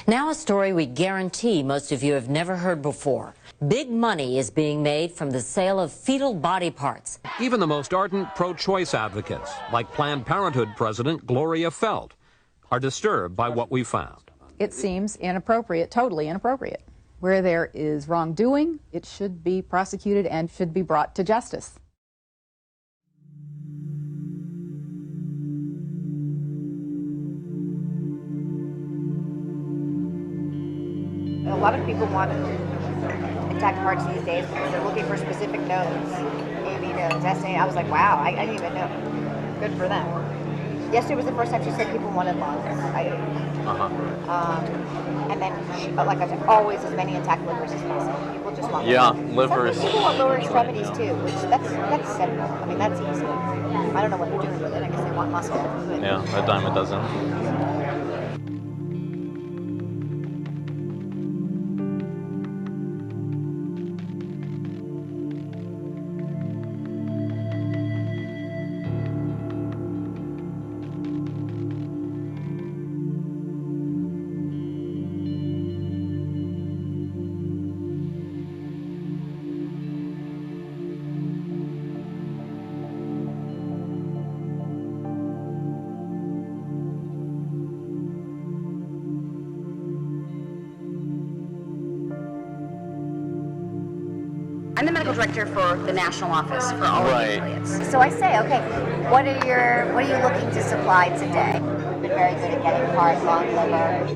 Now a story we guarantee most of you have never heard before. Big money is being made from the sale of fetal body parts. Even the most ardent pro-choice advocates, like Planned Parenthood President Gloria Feld, are disturbed by what we found. It seems inappropriate, totally inappropriate. Where there is wrongdoing, it should be prosecuted and should be brought to justice. A lot of people want intact parts these days because they're looking for specific nodes, AV nodes, SA. I was like, wow, I didn't even know. Good for them. Yesterday was the first time she said people wanted lungs. And then, like I said, always as many intact livers as possible. People just want livers. Some people want lower extremities too, which that's simple. I mean, that's easy. I don't know what they're doing with it. I guess they want muscle. Yeah, a dime a dozen. I'm the medical director for the national office for all of the affiliates. So I say, okay, what are you looking to supply today? We've been very good at getting heart, lung, liver.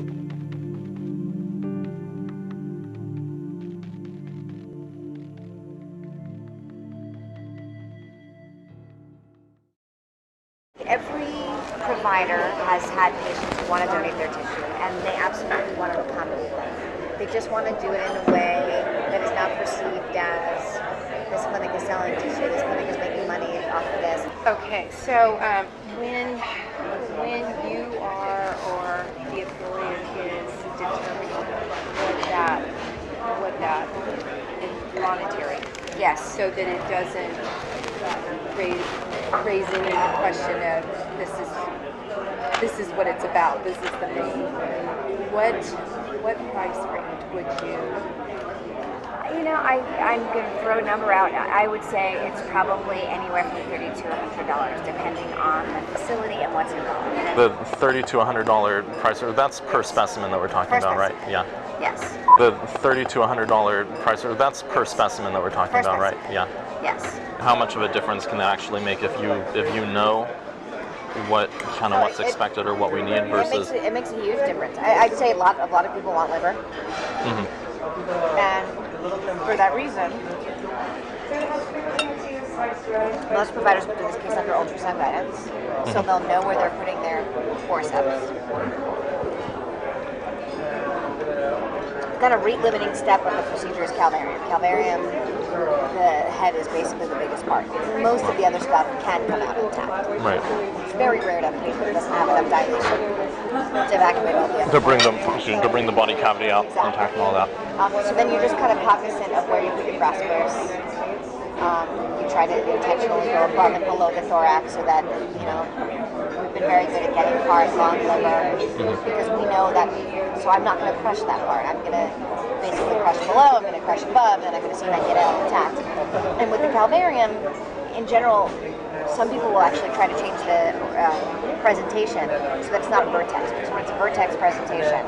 Every provider has had patients who want to donate their tissue, and they absolutely want to accommodate them. They just want to do it in a way that is not perceived as this clinic is selling tissue, this clinic is making money off of this. Okay, so when you are or the affiliate is determining what that is monetary, yes, so that it doesn't raise any question of this is what it's about. This is the main. What price range would you? You know, I'm going to throw a number out. I would say it's probably anywhere from $30 to $100, depending on the facility and what's involved. The $30 to $100 price, that's per specimen that we're talking about, right? Yeah. Yes. The $30 to $100 price, that's per specimen that we're talking about, right? Yeah. Yes. How much of a difference can that actually make if you know what's expected or what we need versus? It makes a huge difference. I'd say a lot of people want liver, and for that reason, most providers will do this case under ultrasound guidance, so they'll know where they're putting their forceps. Kind of rate-limiting step of the procedure is calvarium. Calvarium, the head is basically the biggest part. Most of the other stuff can come out intact. Right. It's very rare to have a patient that doesn't have enough dilation to evacuate all the other to bring the body cavity out intact and all that. So then you're just kind of cognizant of where you put your graspers. You try to intentionally go above and below the thorax so that, we've been very good at getting heart, lung, liver, because we know that, so I'm not going to crush that part. I'm going to basically crush below, I'm going to crush above, and I'm going to see if I can get it out intact. And with the calvarium, in general, some people will actually try to change the presentation so that it's not a vertex, because when it's a vertex presentation,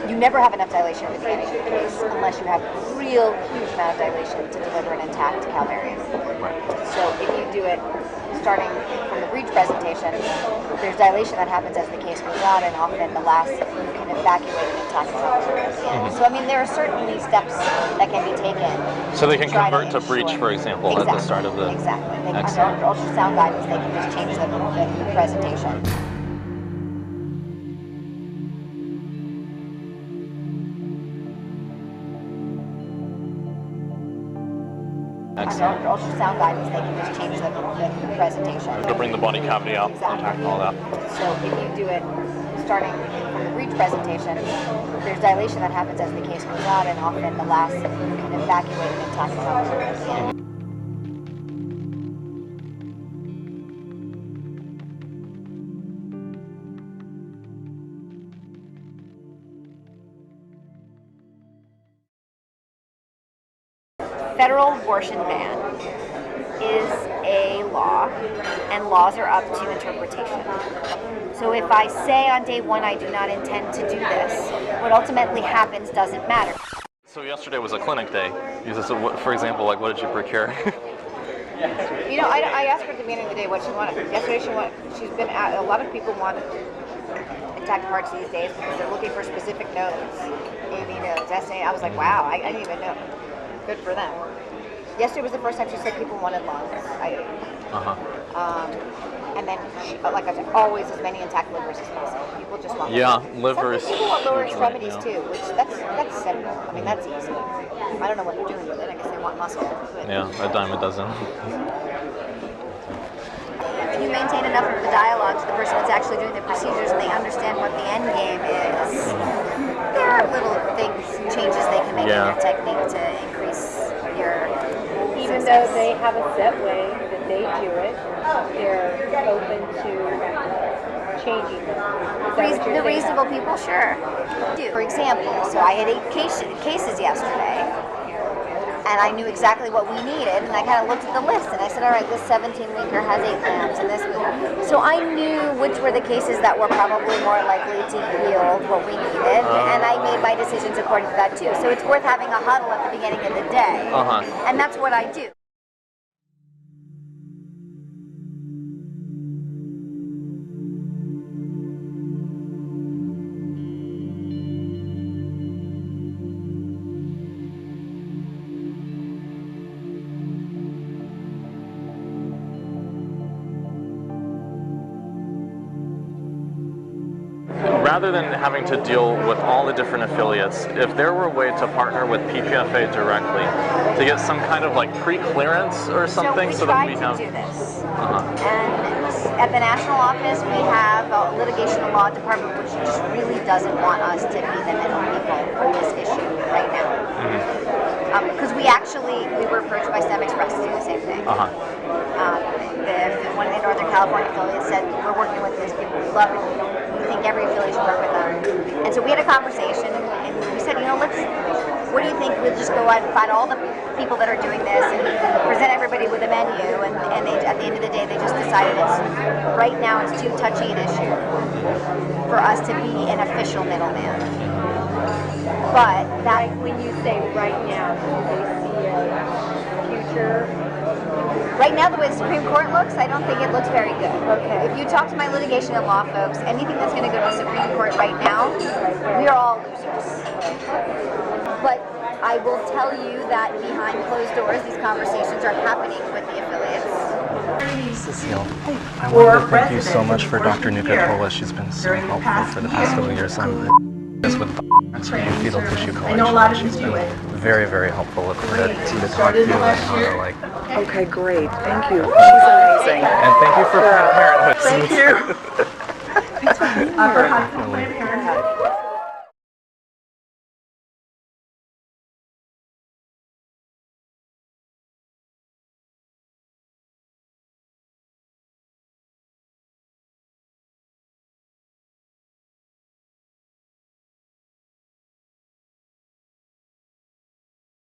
you never have enough dilation at the beginning of the case unless you have a real huge amount of dilation to deliver an intact calvarium. So if you do it starting from the breech presentation, there's dilation that happens as the case goes on, and often the last you can evacuate an intact calvarium at the end. So I mean, there are certainly steps that can be taken. So they can convert to breech, for example, at the start of the. Exactly. Under ultrasound guidance, they can just change the presentation. Under ultrasound guidance, they can just change the presentation. To bring the body cavity out intact and all that. So if you do it starting from the breech presentation, there's dilation that happens as the case goes on, and often the last you can evacuate an intact calvarium at the end. federal abortion ban is a law, and laws are up to interpretation. So if I say on day one I do not intend to do this, what ultimately happens doesn't matter. So yesterday was a clinic day. So what, for example, like what did you procure? You know, I asked her at the beginning of the day what she wanted. Yesterday she's been at, a lot of people want intact hearts these days because they're looking for specific nodes. AB nodes, SA. I was like, wow, I didn't even know. Good for them. Yesterday was the first time she said people wanted lungs. And then, like I said, always as many intact livers as possible. People just want livers. Some people want lower extremities too, which that's simple. I mean, that's easy. I don't know what they're doing with it. I guess they want muscle. But Yeah, a dime a dozen. if you maintain enough of the dialogue to the person that's actually doing the procedures and they understand what the end game is, there are little things, changes they can make in your technique to increase your Even though they have a set way that they do it, they're open to changing it. The reasonable people, sure. For example, so I had 8 cases yesterday, and I knew exactly what we needed, and I kind of looked at the list, and I said, all right, this 17-weeker has 8 lambs, and this. So I knew which were the cases that were probably more likely to yield what we needed, and I made my decisions according to that too. So it's worth having a huddle at the beginning of the day, and that's what I do. Rather than having to deal with all the different affiliates, if there were a way to partner with PPFA directly to get some kind of like pre-clearance or something, so that we have. So we tried to do this, and at the national office we have a litigation and law department which just really doesn't want us to be the middle people on this issue right now. Because we were approached by STEM Express to do the same thing. One of the Northern California affiliates said, we're working with these people, we love it, we think every affiliate should work with them. And so we had a conversation, and we said, you know, what do you think, we'll just go out and find all the people that are doing this and present everybody with a menu, and they, at the end of the day they just decided right now it's too touchy an issue for us to be an official middleman. But that, when you say right now, do they see a future? Right now, the way the Supreme Court looks, I don't think it looks very good. Okay. If you talk to my litigation and law folks, anything that's going to go to the Supreme Court right now, we are all losers. But I will tell you that behind closed doors, these conversations are happening with the affiliates. Cecile, I wanted to thank you so much for Dr. Nuka-Tola. She's been so helpful for the past couple of years. I'm with fetal tissue collection. She's been very, very helpful. Look forward to talk to you and how to like. Okay, great. Thank you. She's amazing. And thank you for Planned Parenthood. Thank you.